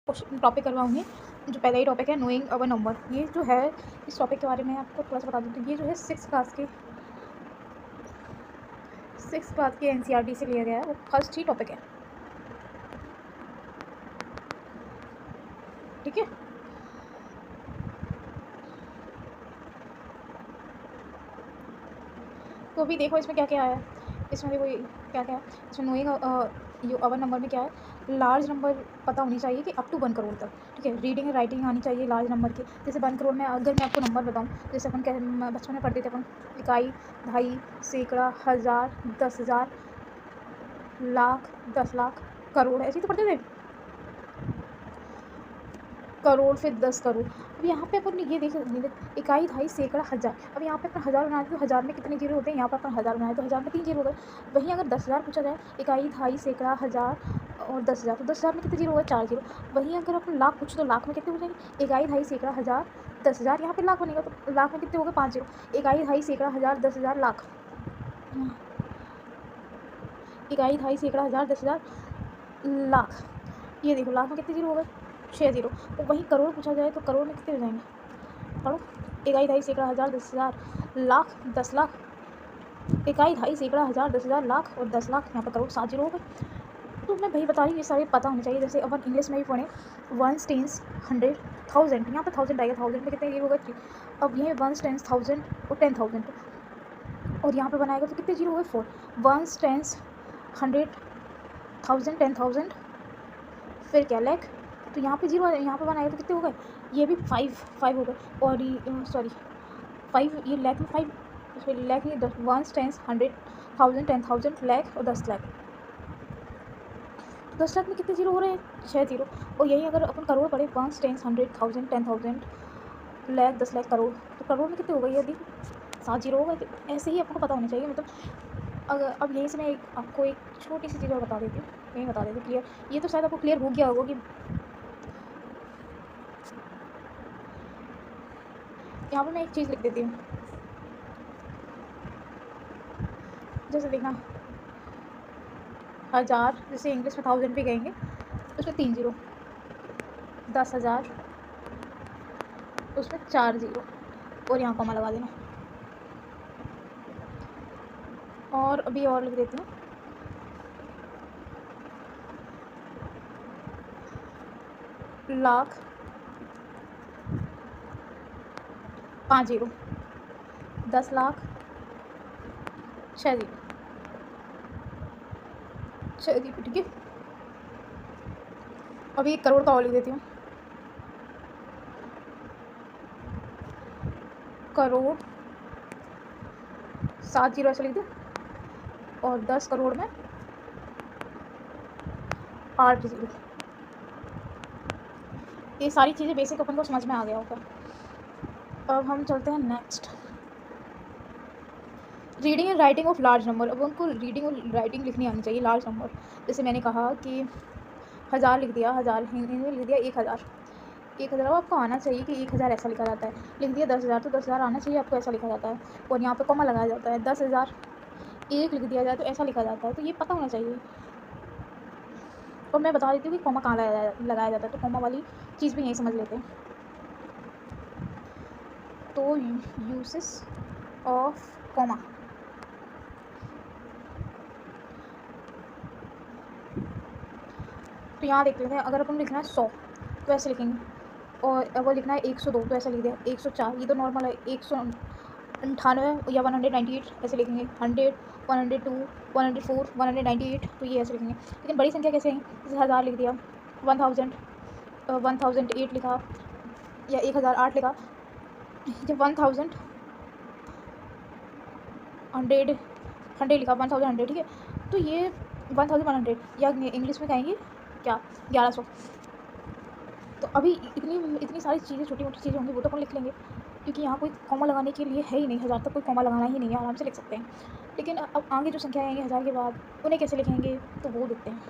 Question topic करवाऊँगी। जो पहला ही topic है नोइंग अवर नंबर। ये जो है इस टॉपिक के बारे में आपको थोड़ा सा बता देती हूँ। ये जो है सिक्स क्लास के एनसीईआरटी से लिया गया है, वो फर्स्ट ही टॉपिक है, ठीक है। तो अभी देखो इसमें क्या क्या आया, इसमें देखो क्या क्या है इसमें। नोइंग अवर नंबर में क्या है, लार्ज नंबर पता होनी चाहिए कि अप टू 1 करोड़ तक, ठीक है। रीडिंग एंड राइटिंग आनी चाहिए लार्ज नंबर की। जैसे 1 करोड़ में अगर मैं आपको नंबर बताऊँ, जैसे अपन बचपन में पढ़ते थे अपन, इकाई, दहाई, सैकड़ा, हज़ार, 10,000, लाख, 10 लाख, करोड़, ऐसे ही तो पढ़ते थे। करोड़, फिर 10 करोड़। अब यहाँ पे अपन ये देख इकाई, दहाई, सैकड़ा, हज़ार। अब यहाँ पे अपन हज़ार बनाए तो हज़ार में कितने जीरो होते हैं, यहाँ पर अपन हज़ार बनाए तो हज़ार में 3 जीरो हो गए। वहीं अगर 10,000 पूछा जाए, इकाई, दहाई, सैकड़ा, हज़ार और 10,000, तो 10,000 में कितने जीरो हो गए, 4 जीरो। वहीं अगर अपन लाख पूछे तो लाख में कितने हो जाएंगे, इकाई, दहाई, सैकड़ा, हज़ार, 10,000, यहाँ पे लाख बनेगा तो लाख में कितने हो गए, 5 जीरो। इकाई, दहाई, सैकड़ा, हज़ार, 10,000, लाख। इकाई, दहाई, सैकड़ा, हज़ार, 10,000, लाख। ये देखो लाख में कितने जीरो हो गए, 6 जीरो। और वहीं करोड़ पूछा जाए तो करोड़ में कितने हो जाएंगे, पढ़ो। इकाई, दहाई, सैकड़ा, हज़ार, 10,000, लाख, 10 लाख। इकाई, दहाई, सैकड़ा, हज़ार, 10,000, लाख और 10 लाख, यहाँ पर करोड़, 7 जीरो हो गए। तो मैं वही बता रही हूँ, ये सारे पता होने चाहिए। जैसे अपन इंग्लिश में भी पढ़ें, 1 टेंस 100, 1000, यहाँ पर 1000 आएगा, 1000 में कितने जीरो हो गए, 3। अब यहीं 1 टेंस 1000 और 10,000, और यहाँ पे बनाएगा तो कितने जीरो हो गए, 4। 1 टेंस 100, 1000, 10,000, फिर क्या, लाख। तो यहाँ पे जीरो है, यहाँ पे बनाएगा तो कितने हो गए, ये भी 5 हो गए। और ये सॉरी 5, ये लाख में 5, फिर लाख नहीं, 10, 1 टेंस 100, 1000, 10,000, लाख और 10 लाख। 10 लाख में कितने जीरो हो रहे हैं, 6 जीरो। और यही अगर अपन करोड़ पढ़े, 1 टेंस 100, 1000, 10,000, लाख, 10 लाख, करोड़, तो करोड़ में कितने हो गए, ये देखो 7 जीरो हो गए। तो ऐसे ही आपको पता होना चाहिए। मतलब अगर अब यहीं से मैं आपको एक छोटी सी चीज़ और बता देती हूँ, यही बता देती हूँ क्लियर। ये तो शायद आपको क्लियर हो गया होगा कि यहाँ पर मैं एक चीज़ लिख देती हूँ। जैसे देखना, हज़ार, जैसे इंग्लिश में 1000 भी कहेंगे, उसमें 3 जीरो। 10,000, उसमें 4 जीरो, और यहाँ कॉमा लगा देना। और अभी और लिख देती हूँ, lakh, 5 zero. 10 lakh, 6 zero, 6 zero, ठीक है। अभी 1 करोड़ का और लिख देती हूँ, करोड़, 7 जीरो ऐसे लिख दूँ, और 10 करोड़ में 8 जीरो। ये सारी चीज़ें बेसिक अपन को समझ में आ गया होगा। अब हम चलते हैं next, reading and writing of large number. अब उनको रीडिंग और राइटिंग लिखनी आनी चाहिए लार्ज नंबर। जैसे मैंने कहा कि हज़ार लिख दिया, हज़ार हिंदी में लिख दिया 1000, 1000। अब आपको आना चाहिए कि 1000 ऐसा लिखा जाता है। लिख दिया 10,000 तो 10,000 आना चाहिए आपको, ऐसा लिखा जाता है। और यहाँ पे कॉमा लगाया जाता है। 10,000 एक लिख दिया जाए तो ऐसा लिखा जाता है। तो ये पता होना चाहिए। और मैं बता देती हूँ कि कॉमा कहाँ लगाया जाता है, तो कॉमा वाली चीज़ भी यहीं समझ लेते हैं। तो यूसेस ऑफ कॉमा, तो यहाँ देख लेते हैं। अगर अपन लिखना है 100 तो ऐसे लिखेंगे, और अगर लिखना है 102 तो ऐसा लिख दिया। 104 ये तो नॉर्मल है। 198 या 198 ऐसे लिखेंगे। 100, 102, 104, 198, तो ये ऐसे लिखेंगे। लेकिन बड़ी संख्या कैसे हैं, जैसे 1000 लिख दिया, 1000, 1008 लिखा, या 1008 लिखा, जब 1000 100 लिखा, 1100, ठीक है। तो ये 1100, या इंग्लिश में कहेंगे क्या, 1100। तो अभी इतनी सारी चीज़ें, छोटी मोटी चीज़ें होंगी, वो तो अपन लिख लेंगे, क्योंकि यहाँ कोई कॉमा लगाने के लिए है ही नहीं। 1000 तक कोई कॉमा लगाना ही नहीं है, आराम से लिख सकते हैं। लेकिन अब आगे जो संख्या आएंगी 1000 के बाद, उन्हें कैसे लिखेंगे, तो वो देखते हैं।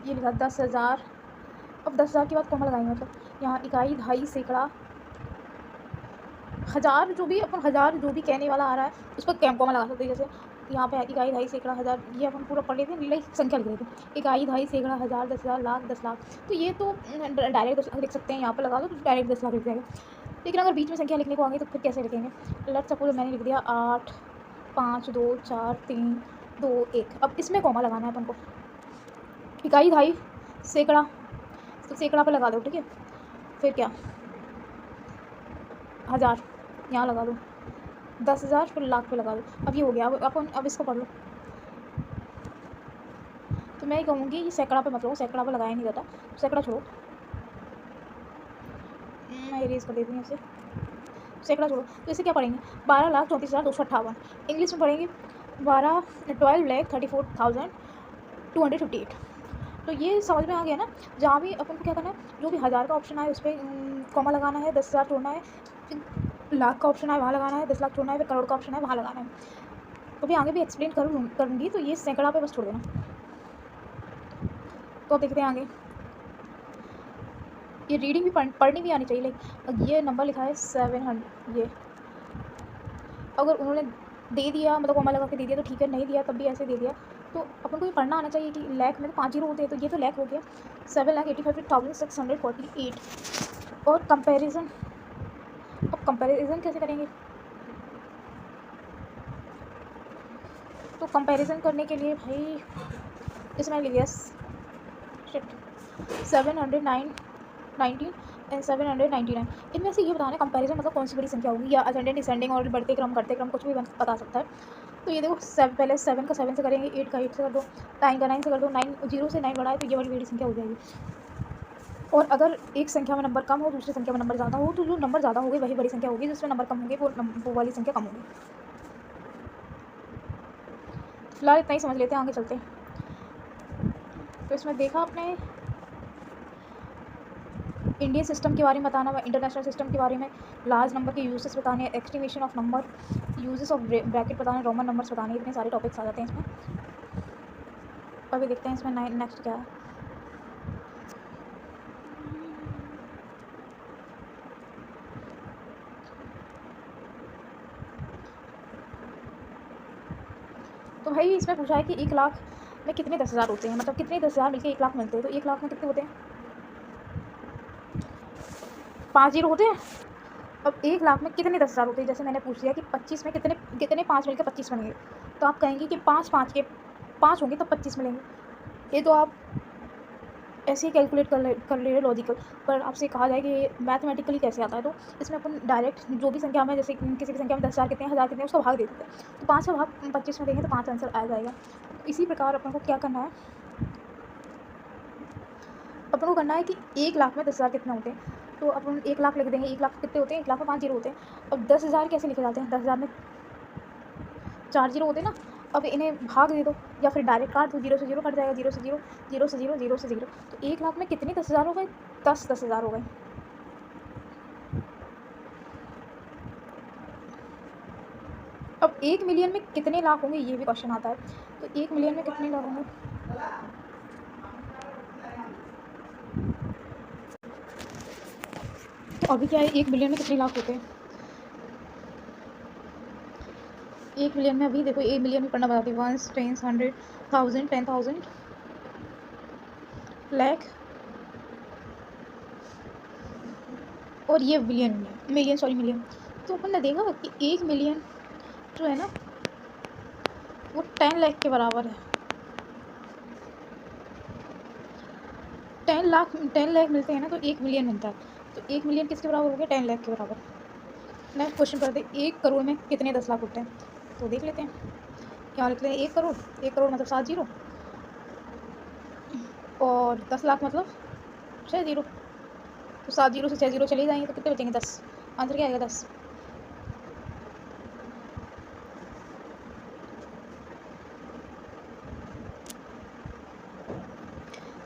ये लिखा 10,000। अब 10,000 के बाद कॉमा लगाएंगे, मतलब यहाँ इकाई, दहाई, सैकड़ा, हज़ार, जो भी अपन हज़ार जो भी कहने वाला आ रहा है उस पर कॉमा लगा सकते हैं। जैसे यहाँ पे इकाई, दहाई, सैकड़ा, हज़ार, ये अपन पूरा पढ़ लेते हैं, लाइक संख्या लिख लेते हैं। इकाई, दहाई, सैकड़ा, हज़ार, 10,000, लाख, 10 लाख। तो ये तो डायरेक्ट 10 लाख लिख सकते हैं, यहाँ पर लगा दो तो डायरेक्ट 10 लाख लिख जाएगा। लेकिन अगर बीच में संख्या लिखने को आ गई तो फिर कैसे लिखेंगे? लेट्स सपोज मैंने लिख दिया 8, 5, 2, 4, 3, 2, 1। अब इसमें कॉमा लगाना है अपन को। इकाई, दहाई, सैकड़ा, तो सैकड़ा पे लगा दो, ठीक है। फिर क्या, हज़ार यहाँ लगा दो, 10,000, फिर लाख पे लगा दो। अब ये हो गया। अब अपन अब इसको पढ़ लो। तो मैं ये कहूँगी ये सैकड़ा पे मत लो, सैकड़ा पे लगाया नहीं जाता, सैकड़ा छोड़ो। मैं इरेज कर देती हूँ इसे, सैकड़ा छोड़ो। तो इसे क्या पढ़ेंगे? 12,34,258। इंग्लिश में पढ़ेंगे 12,34,258। तो ये समझ में आ गया ना। जहाँ भी अपन को क्या करना है, जो भी हज़ार का ऑप्शन आए उस पर कॉमा लगाना है, 10,000 छोड़ना है, फिर लाख का ऑप्शन आए वहाँ लगाना है, 10 लाख छोड़ना है, फिर करोड़ का ऑप्शन है वहाँ लगाना है। तो भी आगे भी एक्सप्लेन करूँगी, तो ये सैकड़ा पे बस छोड़ देना। तो देखते हैं आगे। ये रीडिंग भी पढ़नी भी आनी चाहिए। लाइक ये नंबर लिखा है 700, ये अगर उन्होंने दे दिया, मतलब कॉमा लगा के दे दिया तो ठीक है, नहीं दिया तब भी ऐसे दे दिया, तो अपन को ये पढ़ना आना चाहिए कि लाख में तो 5 जीरो होते हैं, तो ये तो लाख हो गया, 7,85,648। और कंपैरिजन, अब कंपैरिजन कैसे करेंगे? तो कंपैरिजन करने के लिए भाई इसमें लिख दिया 719 एंड 799। इनमें से ये बताना है कंपैरिजन मतलब कौन सी बड़ी संख्या होगी, या असेंडिंग डिसेंडिंग और बढ़ते क्रम घटते क्रम कुछ भी बता सकता है। तो ये देखो, पहले 7 का 7 से करेंगे, 8 का 8 से कर दो, 9 का 9 से कर दो, 9 0 से 9 बढ़ा है तो ये बड़ी संख्या हो जाएगी। और अगर एक संख्या में नंबर कम हो, दूसरी संख्या में नंबर ज़्यादा हो, तो जो नंबर ज़्यादा होगी वही बड़ी संख्या होगी, जिसमें नंबर कम होंगे वो वाली संख्या कम होगी। फिलहाल इतना ही समझ लेते हैं, आगे चलते हैं। तो इसमें देखा आपने इंडियन सिस्टम के बारे में बताना है, इंटरनेशनल सिस्टम के बारे में, लार्ज नंबर के यूजेस बताने हैं, estimation of number, uses of bracket बताने, रोमन नंबर्स बताने, इतने सारे टॉपिक्स आ जाते हैं इसमें। अभी देखते हैं इसमें नेक्स्ट क्या है। तो भाई इसमें पूछा है कि 1 लाख में कितने 10,000 होते हैं, मतलब कितने 10,000 मिलकर 1 लाख मिलते हैं। तो 1 लाख में कितने होते हैं? 5 जीरो होते हैं। अब 1 लाख में कितने 10,000 होते हैं? जैसे मैंने पूछ लिया कि 25 में कितने 5 मिलकर 25 बनेंगे, तो आप कहेंगे कि 5 5 के 5 होंगे तब 25 मिलेंगे। ये तो आप ऐसे ही कैलकुलेट कर ले रहे लॉजिकल, पर आपसे कहा जाए कि मैथमेटिकली कैसे आता है, तो इसमें अपन डायरेक्ट जो भी संख्या में, जैसे किसी भी संख्या में 10,000 कितने, 1,000 कितने, उसका भाग दे देते हैं। तो 5 का भाग 25 में देंगे तो 5 आंसर आ जाएगा। तो इसी प्रकार अपन को क्या करना है, अपन को करना है कि 1 लाख में 10,000 कितने होते हैं। तो अपन 1 लाख लिख देंगे। 1 लाख कितने होते हैं? 1 लाख में 5 जीरो होते हैं। अब 10,000 कैसे लिखे जाते हैं? 10,000 में 4 जीरो होते हैं ना। अब इन्हें भाग दे दो, या फिर डायरेक्ट काट दो, 0 से 0 कट जाएगा, 0 से 0, 0 से 0, 0 से 0। तो 1 लाख में कितने 10,000 हो गए? 10,000 हो गए। अब 1 मिलियन में कितने लाख होंगे, ये भी क्वेश्चन आता है। तो 1 मिलियन में कितने लाख होंगे? तो अभी क्या है, 1 मिलियन में कितने लाख होते हैं? 1 मिलियन में अभी देखो, 1 मिलियन में पढ़ना बताती हूँ। 1, 10, 100, 1000, 10,000, लाख, और ये मिलियन। तो अपन ने देखा कि 1 मिलियन जो है ना वो 10 लाख के बराबर है। 10 लाख मिलते हैं ना, तो 1 मिलियन बनता है। तो 1 मिलियन किसके बराबर हो गया? 10 लाख के बराबर। नेक्स्ट क्वेश्चन करते हैं, 1 करोड़ में कितने 10 लाख होते हैं? तो देख लेते हैं। क्या लिखते हैं? 1 करोड़, 1 करोड़ मतलब 7 जीरो, और 10 लाख मतलब 6 जीरो। तो 7 जीरो से 6 जीरो चले जाएंगे तो कितने बचेंगे? 10। आंसर क्या आएगा? 10।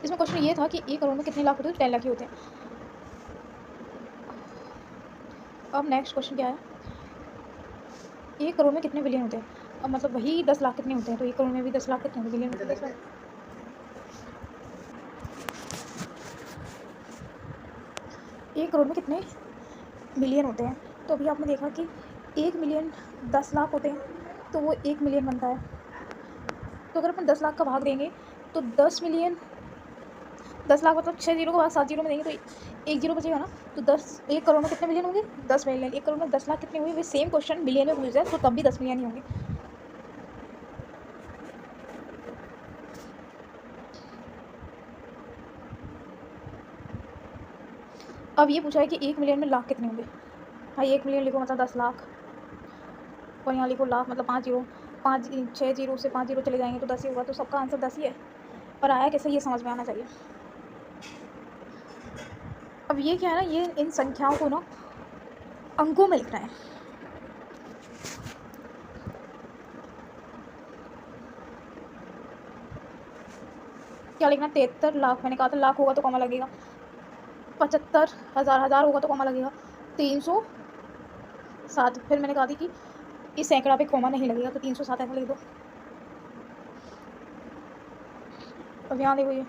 इसमें क्वेश्चन ये था कि 1 करोड़ में कितने लाख होते हैं? 10 लाख ही होते हैं। अब नेक्स्ट क्वेश्चन क्या है, 1 करोड़ में कितने बिलियन होते हैं? अब मतलब वही 10 लाख कितने होते हैं? तो 1 करोड़ में भी 10 लाख कितने होते हैं? बिलियन होते हैं 10 लाख। 1 करोड़ में कितने मिलियन होते हैं? तो अभी आपने देखा कि 1 मिलियन 10 लाख होते हैं। तो वो 1 मिलियन बनता है। तो अगर अपन 10 लाख का भाग देंगे तो 10 मिलियन, 10 लाख मतलब 6 जीरो के बाद 7 जीरो में देंगे तो 1 जीरो बचेगा ना। तो 1 करोड़ में कितने मिलियन होंगे? 10 मिलियन। 1 करोड़ में 10 लाख कितने हुए? वे सेम क्वेश्चन मिलियन में पूछ जाए तो तब भी 10 मिलियन ही होंगे। अब ये पूछा है कि 1 मिलियन में लाख कितने होंगे। भाई 1 मिलियन लिखो मतलब 10 लाख, और यहाँ लिखो लाख मतलब 5 जीरो, 6 जीरो से 5 जीरो चले जाएंगे तो 10 ही होगा। तो सबका आंसर 10 ही है। और आया कैसे ये समझ में आना चाहिए। अब ये क्या है ना, ये इन संख्याओं को ना अंकों में लिखना है। क्या लिखना? 73 लाख। मैंने कहा था लाख होगा तो कॉमा लगेगा। 75,000, हज़ार होगा तो कॉमा लगेगा। 307। फिर मैंने कहा थी कि इस सैकड़ा पे कॉमा नहीं लगेगा तो 307 ऐसा लिख दो। अब यहाँ देखो, ये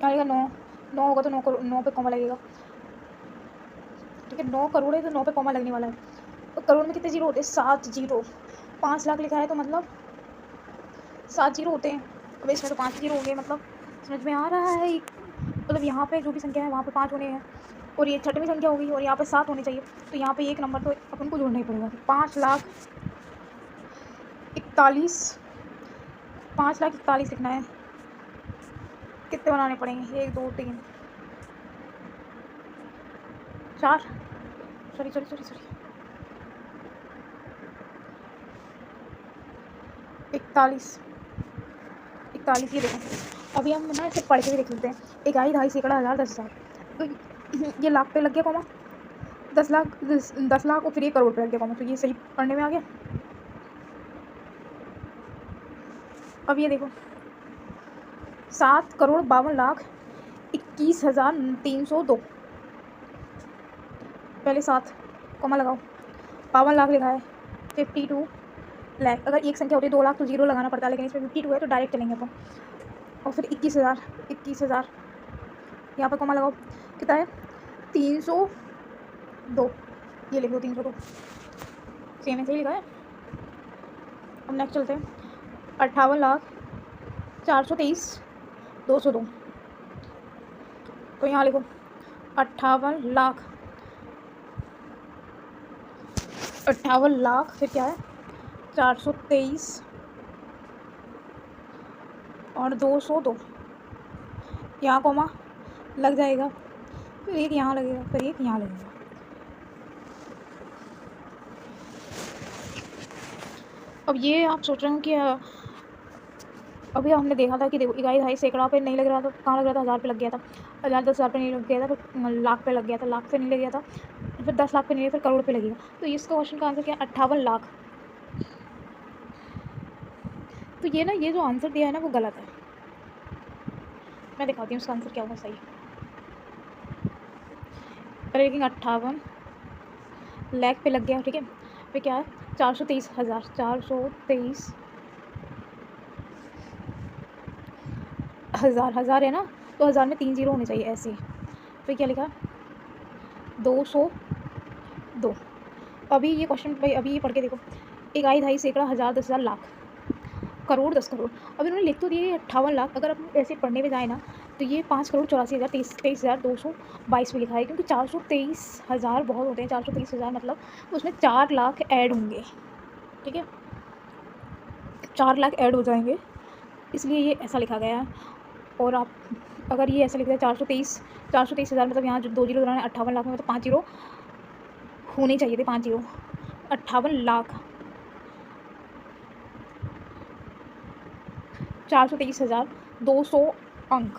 क्या लिखा? 9। 9 होगा तो 9 पे कॉमा लगेगा। ठीक है, 9 करोड़ है तो 9 पे कॉमा लगने वाला है। तो करोड़ में कितने जीरो होते हैं? 7 जीरो। 5 लाख लिखा है तो मतलब 7 जीरो होते हैं। अब इसमें तो 5 जीरो होंगे। मतलब समझ में आ रहा है? मतलब यहाँ पे जो भी संख्या है वहाँ पे 5 होने हैं, और ये छठवीं संख्या होगी, और यहाँ पे 7 होने चाहिए। तो यहाँ पे एक नंबर तो अपन को जोड़ना ही पड़ेगा। 5,41,, 5,41,000 लिखना है। कितने बनाने पड़ेंगे? 1 2 3 4, सॉरी 41, ये देखो। अभी हम ना इसे पढ़ के भी देख लेते हैं। इकाई, दहाई, सैकड़ा, हज़ार, 10,000। तो ये लाख पे लग गया कॉमा, 10 लाख, 10 लाख, और फिर ये करोड़ पे लग गया कॉमा। तो ये सही पढ़ने में आ गया। अब ये देखो, 7,52,21,302। पहले 7 कॉमा लगाओ, 52 लाख लिखा है। 52 लाख। अगर एक संख्या होती है 2 लाख तो जीरो लगाना पड़ता है, लेकिन इसमें 52 है तो डायरेक्ट चलेंगे अपन। और फिर 21,000 यहाँ पर कॉमा लगाओ। कितना है? 302। ये लिख दो 302। सेम ऐसे ही लिखा है। अब नेक्स्ट चलते हैं। 58,423,202। तो यहाँ लिखो 58 लाख, फिर क्या है? 423 और 202। यहाँ कॉमा लग जाएगा, फिर एक यहाँ लगेगा, फिर एक यहाँ लगेगा। अब ये आप सोच रहे हो कि अभी हमने देखा था कि देखो, इकाई, दहाई, सैकड़ा पे नहीं लग रहा था। कहाँ लग रहा था? 1000 पे लग गया था। 1000, 10,000 पे नहीं लग गया था, फिर लाख पे लग गया था। लाख पे नहीं लग गया था, फिर 10 लाख पे नहीं लगा, फिर करोड़ पे लगेगा। तो इसका क्वेश्चन का आंसर क्या है? 58 लाख। तो ये ना, ये जो आंसर दिया है ना वो गलत है। मैं दिखाती हूँ उसका आंसर क्या होगा सही। पहले लेकिन 58 लाख पे लग गया, ठीक है। फिर क्या है? 423,000, 423,000, हज़ार है ना, तो 1000 में 3 जीरो होने चाहिए ऐसे। फिर क्या लिखा? 202। अभी ये क्वेश्चन भाई, अभी ये पढ़ के देखो। इकाई, दहाई, सैकड़ा, हज़ार, 10,000, लाख, करोड़, 10 करोड़। अब इन्होंने लिख तो दिए 58 लाख। अगर अपन ऐसे पढ़ने में जाए ना तो ये 5,84,000, 23,222 में लिखा है, क्योंकि 423,000 बहुत होते हैं। 423,000 मतलब उसमें 4 लाख ऐड होंगे, ठीक है। 4 लाख ऐड हो जाएंगे, इसलिए ये ऐसा लिखा गया है। और आप अगर ये ऐसा लिखा है 423,000 मतलब यहाँ जो 2 जीरो बनाना है 58 लाख में, मतलब 5 जीरो होने चाहिए थे। 5 जीरो, 58 लाख, 423,200 अंक।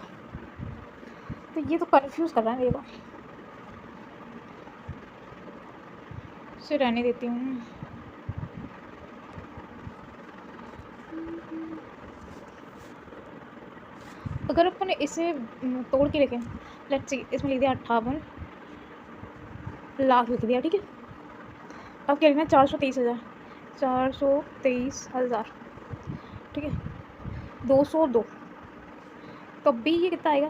तो ये तो कन्फ्यूज़ कर रहा है मेरे को, इसे रहने देती हूँ। अगर अपन इसे तोड़ के लिखें, लेट्स सी, इसमें लिख दिया 58 लाख लिख दिया, ठीक है। अब क्या लिखना है? 423,000, 423,000, ठीक है। 202, तब भी ये कितना आएगा?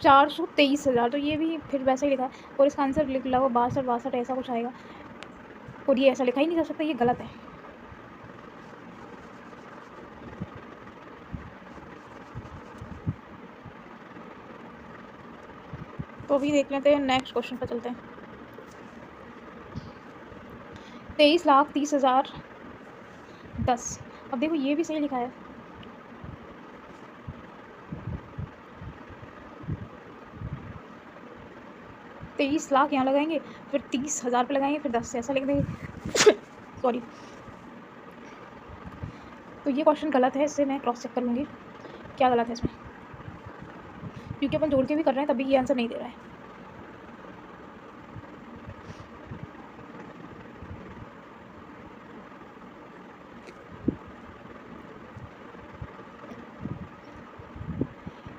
423,000, तो ये भी फिर वैसा ही लिखा है और इसका आंसर लिख लो 62 ऐसा कुछ आएगा, और ये ऐसा लिखा ही नहीं जा सकता, ये गलत है। तो अभी देख लेते हैं, नेक्स्ट क्वेश्चन पर चलते हैं। 23,30,010। अब देखो ये भी सही लिखा है, 23 लाख यहाँ लगाएंगे, फिर 30,000 पे लगाएंगे, फिर 10 ऐसा लिख देंगे। सॉरी, तो ये क्वेश्चन गलत है, इससे मैं क्रॉस चेक कर लूँगी क्या गलत है इसमें, क्योंकि अपन जोड़ के भी कर रहे हैं तभी ये आंसर नहीं दे रहा है।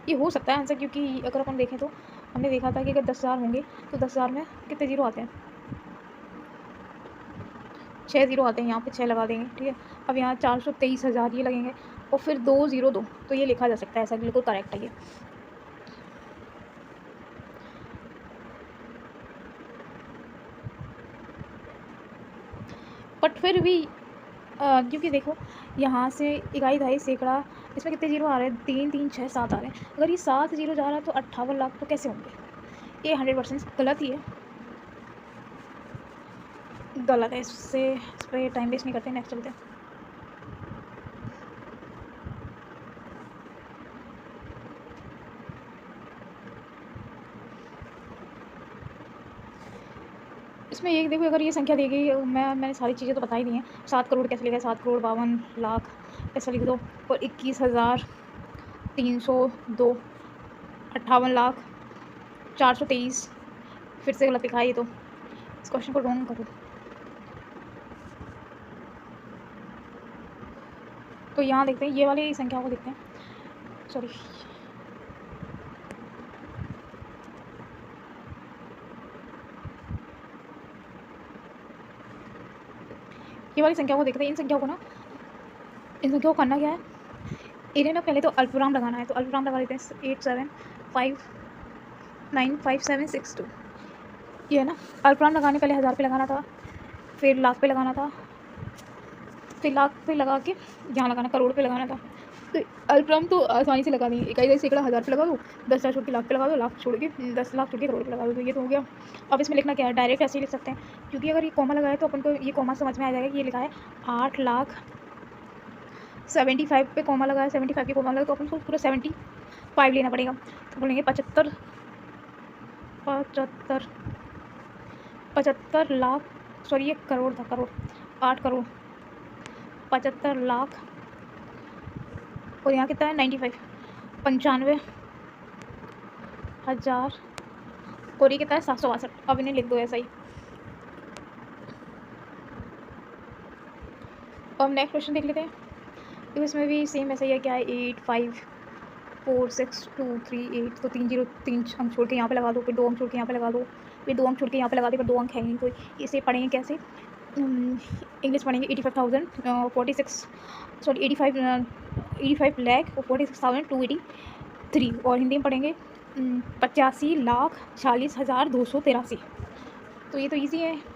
ये हो सकता है आंसर, क्योंकि अगर अपन देखें तो हमने देखा था कि अगर 10,000 होंगे तो 10,000 में कितने जीरो आते हैं, 6 जीरो आते हैं, यहाँ पे 6 लगा देंगे, ठीक है। अब यहाँ 423,000 ये लगेंगे और फिर 202, तो ये लिखा जा सकता है, ऐसा बिल्कुल करेक्ट है ये। बट फिर भी क्योंकि देखो यहाँ से इकाई दहाई सैकड़ा, इसमें कितने जीरो आ रहे हैं, 3 3 6 7 आ रहे हैं। अगर ये 7 जीरो जा रहा है तो 58 लाख तो कैसे होंगे, ये 100% गलत ही है, गलत है। इससे इस पर टाइम वेस्ट नहीं करते, नेक्स्ट चलते हैं। इसमें एक देखो, अगर ये संख्या दी गई, मैंने सारी चीज़ें तो बता ही दी हैं। 7 करोड़ कैसे लिखा है, 7 करोड़ 52 लाख ऐसा लिख दो, और 21,302, 58 लाख 423, फिर से गलत लिखा है ये, तो इस क्वेश्चन को रॉन्ग करो। तो यहाँ देखते हैं, ये वाली संख्या को देखते हैं, सॉरी ये वाली संख्या को देखते हैं। इन संख्याओं को करना क्या है, इन्हें ना पहले तो अल्पविराम लगाना है, तो अल्पविराम लगा लेते हैं 87595762, ये है ना। अल्पविराम लगाने पहले 1000 पे लगाना था, फिर लाख पे लगाना था, फिर लाख पे लगा के यहाँ लगाना, करोड़ पे लगाना था। तो अल्पविराम तो आसानी से लगा दी, इकाई सैकड़ा 1000 पे लगा दो, 10,000 छोड़ के लाख पे लगा दो, लाख छोड़ के 10 लाख छोड़ के करोड़ पे लगा दो, तो ये तो हो गया। अब इसमें लिखना क्या है, डायरेक्ट ऐसे ही लिख सकते हैं, क्योंकि अगर ये कॉमा लगाए तो अपन को ये कॉमा समझ में आ जाएगा कि ये लिखा है 8,75,000 पे कॉमा लगाया, 75 के कॉमा लगा, तो अपन को पूरा 75 लेना पड़ेगा। तो बोलेंगे 75 लाख, सॉरी ये करोड़ था, करोड़ 8 करोड़ 75 लाख, और यहाँ कितना है 95 95,000, और ये कितना है 762। अब इन्हें लिख दो ऐसा ही। अब नेक्स्ट क्वेश्चन देख लेते हैं, तो इसमें भी सेम ऐसा ही है, क्या है 854623 तो 3 अंक छोड़ के यहाँ पे लगा दो, फिर 2 अंक छोड़ के यहाँ पे लगा दो, फिर 2 अंक छोड़ के यहाँ पे लगा दो, फिर 2 अंक है नहीं, तो इसे पढ़ेंगे कैसे, इंग्लिश पढ़ेंगे 85 लाख और 46,283, और हिंदी में पढ़ेंगे 85,40,283। तो ये तो ईजी है।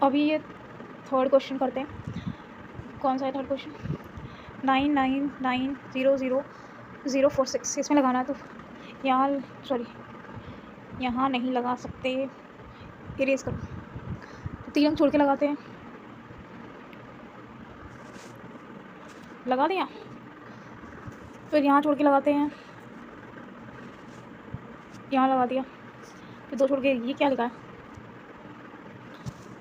अभी ये थर्ड क्वेश्चन करते हैं, कौन सा है थर्ड क्वेश्चन, 99900046, इसमें लगाना है। तो यहाँ सॉरी यहाँ नहीं लगा सकते, इरेज करो, तो 3 अंक छोड़ के लगाते हैं, लगा दिया, फिर यहाँ छोड़ के लगाते हैं, यहाँ लगा दिया, फिर 2 छोड़ के, ये क्या लिखा है।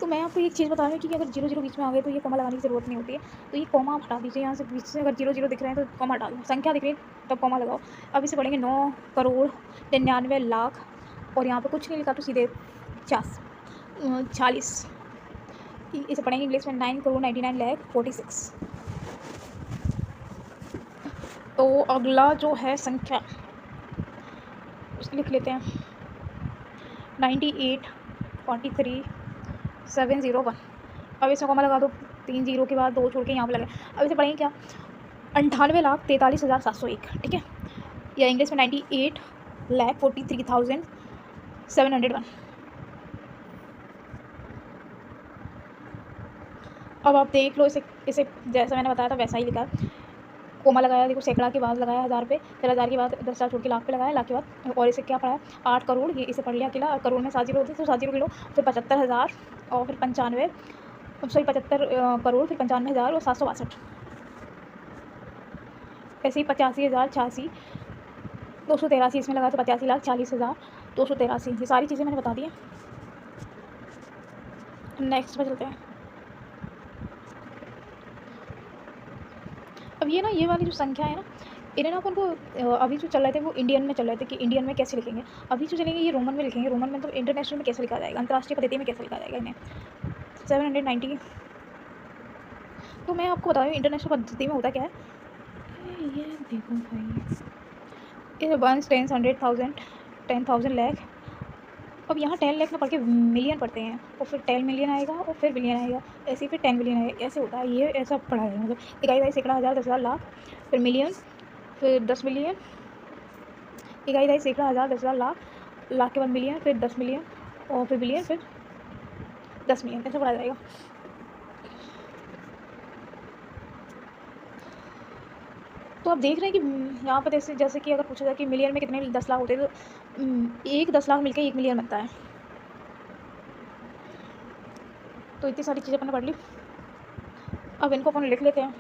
तो मैं आपको एक चीज़ बता रही हूँ कि अगर 0 0 बीच में आ गए तो ये कॉमा लगाने की ज़रूरत नहीं होती है, तो ये कॉमा आप हटा दीजिए यहाँ से, बीच से अगर 0 0 दिख रहे हैं तो कॉमा हटा दो, संख्या दिख रही है तब कॉमा लगाओ। अब इसे पढ़ेंगे 9 करोड़ 99 लाख, और यहाँ पे कुछ नहीं लिखा तो सीधे 40, इसे पढ़ेंगे इंग्लिश में 9 करोड़ 99 लाख 46। तो अगला जो है संख्या उसको लिख लेते हैं 98 43 701। अब इसमें कॉमा लगा दो, 3 जीरो के बाद 2 छोड़ के यहाँ पे लगे। अब इसे पढ़ेंगे क्या, 98,43,701, ठीक है, या इंग्लिश में 98,43,701। अब आप देख लो इसे इसे जैसा मैंने बताया था वैसा ही लिखा, कोमा लगाया, देखो सैकड़ा के बाद लगाया 1000 पे, फिर 1000 के बाद 10,000 छोड़ के लाख पे लगाया, लाख के बाद और इसे क्या पढ़ा है 8 करोड़, ये इसे पढ़ लिया अकेला। करोड़ में 7 जीरो होते तो 7 जीरो किलो, फिर 75,000 और फिर 95, सॉरी 75 करोड़, फिर 95,000 और 762, ऐसे ही 85,000 86 283 इसमें लगा तो 85,40,283। ये सारी चीज़ें मैंने बता दी हैं। नेक्स्ट पे चलते हैं। अब ये ना, ये वाली जो संख्या है ना, इन्हें ना अपन को अभी जो चल रहे थे वो इंडियन में चल रहे थे कि इंडियन में कैसे लिखेंगे। अभी जो चलेंगे ये रोमन में लिखेंगे। रोमन में तो इंटरनेशनल में कैसे लिखा जाएगा, अंतर्राष्ट्रीय पद्धति में कैसे लिखा जाएगा इन्हें। 790, तो मैं आपको बता रही हूँ इंटरनेशनल पद्धति में होता क्या है। ये देखो भाई, ये 1 10 100,000 10,000 लाख। अब यहाँ 10 लाख ना पढ़ के मिलियन पढ़ते हैं, और फिर 10 मिलियन आएगा और फिर बिलियन आएगा, ऐसे ही फिर 10 बिलियन आएगा, ऐसे होता है। ये ऐसा पढ़ा है, मतलब इकाई, सैकड़ा, हज़ार, 10,000, लाख, फिर मिलियन, फिर 10 मिलियन, इकाई, सैकड़ा, हज़ार, 10,000, लाख, लाख के बाद मिलियन, फिर 10 मिलियन और फिर बिलियन, फिर 10 मिलियन, ऐसा पढ़ा जाएगा। तो आप देख रहे हैं कि यहाँ पर जैसे कि अगर पूछा जाए कि मिलियन में कितने 10 लाख होते हैं, तो एक 10 लाख मिलकर 1 मिलियन बनता है। तो इतनी सारी चीज़ें अपन ने पढ़ ली। अब इनको अपन लिख लेते हैं।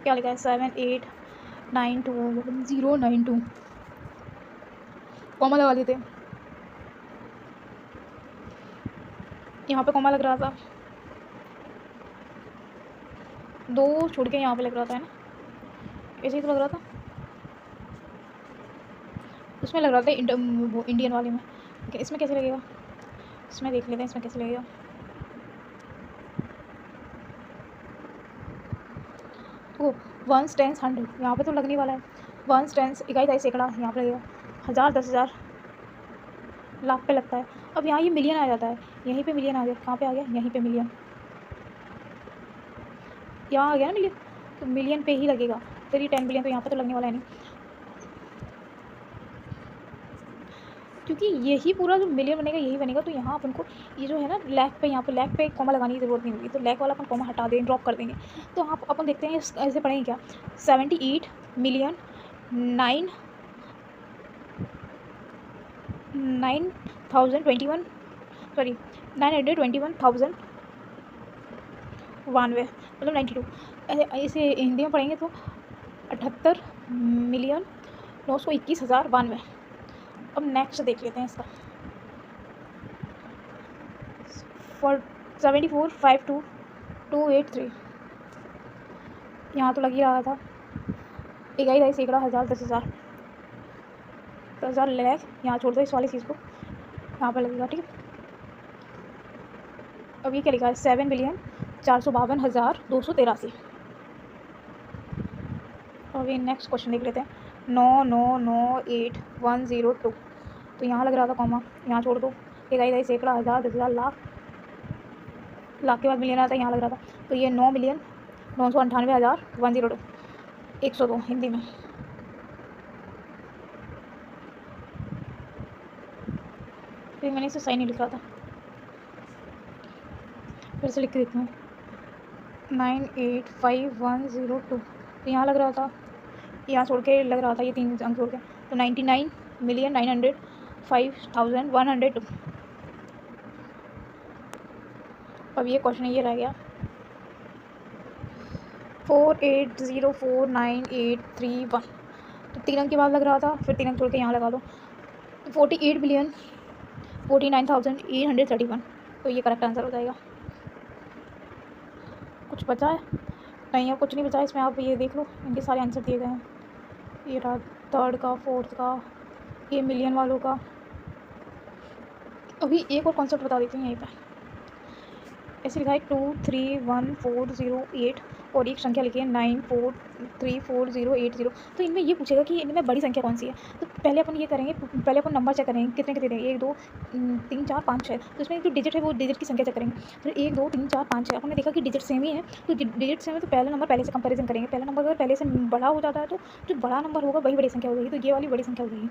क्या लिखा है, 78921092, कॉमा लगा देते हैं। यहाँ पे कॉमा लग रहा था, 2 छोड़ के यहाँ पे लग रहा था, है ना, ऐसे ही तो लग रहा था। उसमें लग रहा था वो इंडियन वाले में, लेकिन इसमें कैसे लगेगा, इसमें देख लेते हैं इसमें कैसे लगेगा। तो 1 10 100 यहाँ पे तो लगने वाला है। 1 10 इकाई, सैकड़ा यहाँ पे लगेगा। 1000 10,000 लाख पे लगता है। अब यहाँ ये मिलियन आ जाता है, यहीं पे मिलियन आ गया, कहाँ पे आ गया, यहीं पे मिलियन, यहाँ आ गया ना मिलियन, तो मिलियन पे ही लगेगा। फिर ये 10 बिलियन तो यहाँ पे तो लगने वाला है नहीं, क्योंकि यही पूरा जो मिलियन बनेगा यही बनेगा। तो यहाँ अपन को ये जो है ना लाख पे, यहाँ पे लाख पे कॉमा लगाने की ज़रूरत नहीं होगी, तो लाख वाला अपन कॉमा हटा देंगे, ड्रॉप कर देंगे। तो यहाँ अपन देखते हैं ऐसे पढ़ेंगे क्या, 78 मिलियन 9,021, सॉरी 921,000 92, मतलब 92। इसे हिंदी में पढ़ेंगे तो 78,921,092। अब नेक्स्ट देख लेते हैं इसका, 74,52,283, यहाँ तो लग ही रहा था। इकाई, सैकड़ा, हज़ार, 10,000, 10,000 लाख, यहाँ छोड़ दो इस वाली चीज़ को, यहाँ पर लगेगा, ठीक है। अब ये क्या लिखा है, 7,452,283। और ये नेक्स्ट क्वेश्चन देख लेते हैं, 9,9,9,8,1,0,2। तो यहाँ लग रहा था कॉमा, यहाँ छोड़ दो, इकाई, सैकड़ा, हज़ार, 10,000, लाख, लाख के बाद मिलियन आता है, यहाँ लग रहा था। तो ये 9,998,102, 102 हिंदी में। फिर मैंने इसे सही नहीं लिखा था, फिर से लिख के देखती हूँ, 9,851,002। तो यहाँ लग रहा था, यहाँ छोड़ के लग रहा था, ये 3 अंक छोड़ के, तो 99,905,102। अब ये क्वेश्चन ये रह गया, 48,049,831। तो 3 अंक के बाद लग रहा था, फिर 3 अंक छोड़ के यहाँ लगा दो, तो 48,49,831। तो ये करेक्ट आंसर हो जाएगा। कुछ बचा है नहीं, अब कुछ नहीं बचा इसमें। आप ये देख लो, इनके सारे आंसर दिए गए हैं। ये रहा थर्ड का, फोर्थ का, ये मिलियन वालों का। अभी एक और कॉन्सेप्ट बता देती हूँ यहीं पर। ऐसे लिखा है 231,408 और एक संख्या लिखी है 943408 तो इनमें ये पूछेगा कि इनमें बड़ी संख्या कौन सी है। तो पहले अपन ये करेंगे, पहले अपन नंबर चेक करेंगे कितने कितने देंगे 1 2 3 4 5 6। तो इसमें जो डिजिट है वो डिजिट की संख्या चेक करेंगे। फिर 1 2 3 4 5 6 हमने देखा कि डिजिट सेम ही है, तो डिजिट सेम है तो पहला नंबर पहले से कंपेरिजन करेंगे। पहला नंबर अगर पहले से बड़ा हो जाता है तो जो बड़ा नंबर होगा वही बड़ी संख्या हो जाएगी, तो ये वाली बड़ी संख्या हो जाएगी।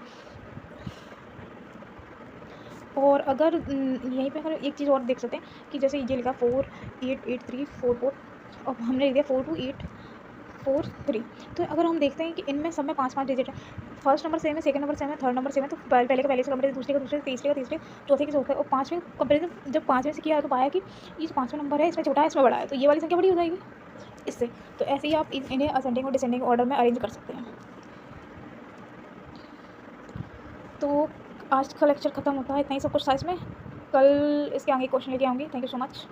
और अगर यहीं पे अगर एक चीज़ और देख सकते हैं कि जैसे ये लिखा 488344 और हमने लिख दिया 42843। तो अगर हम देखते हैं कि इनमें सब में 5 5 डिजिट है, फर्स्ट नंबर सेम है, सेकंड नंबर सेम है, थर्ड नंबर सेम है, तो पहले का पहले से कंपेरिजन, दूसरे का दूसरे से, तीसरे का तीसरे, चौथे के चौथे, और पाँचवें कंपेरिजन जब पाँचवें से किया तो पाया कि ये जो पाँचवें नंबर है इसमें छोटा है इसमें बड़ा है, तो ये वाली संख्या बड़ी हो जाएगी इससे। तो ऐसे ही आप इन्हें असेंडिंग और डिसेंडिंग ऑर्डर में अरेंज कर सकते हैं। तो आज का लेक्चर खत्म होता है, इतना ही सब कुछ था इसमें। कल इसके आगे क्वेश्चन लेके आऊँगी। Thank you so much.